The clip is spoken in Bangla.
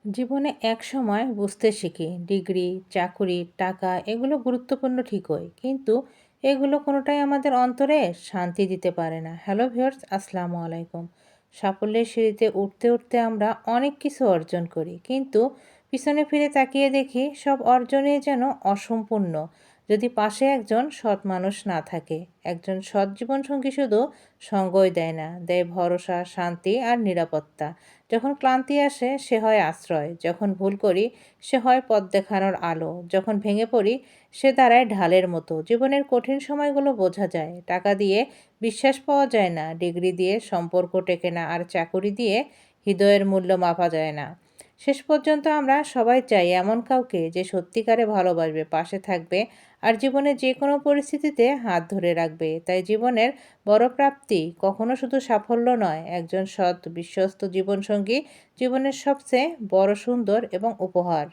জীবনে একসময় বুঝতে শিখি ডিগ্রি, চাকুরি, টাকা এগুলো গুরুত্বপূর্ণ ঠিকই, কিন্তু এগুলো কোনোটাই আমাদের অন্তরে শান্তি দিতে পারে না। হ্যালো ভিউয়ার্স, আসসালামু আলাইকুম। সাফল্যের সিঁড়িতে উঠতে উঠতে আমরা অনেক কিছু অর্জন করি, কিন্তু পিছনে ফিরে তাকিয়ে দেখি সব অর্জনই যেন অসম্পূর্ণ যদি পাশে একজন সৎ মানুষ না থাকে। একজন সৎ জীবনসঙ্গী শুধু সঙ্গই দেয় না, দেয় ভরসা, শান্তি আর নিরাপত্তা। যখন ক্লান্তি আসে সে হয় আশ্রয়, যখন ভুল করি সে হয় পথ দেখানোর আলো, যখন ভেঙে পড়ি সে দাঁড়ায় ঢালের মতো। জীবনের কঠিন সময়গুলো বোঝা যায়, টাকা দিয়ে বিশ্বাস পাওয়া যায় না, ডিগ্রি দিয়ে সম্পর্ক টেকে না, আর চাকুরি দিয়ে হৃদয়ের মূল্য মাপা যায় না। শেষ পর্যন্ত আমরা সবাই চাই এমন কাউকে যে সত্যিকারে ভালোবাসবে, পাশে থাকবে আর জীবনে যে কোনো পরিস্থিতিতে হাত ধরে রাখবে। তাই জীবনের বড় প্রাপ্তি কখনো শুধু সাফল্য নয়, একজন সৎ বিশ্বস্ত জীবনসঙ্গী জীবনের সবচেয়ে বড় সুন্দর এবং উপহার।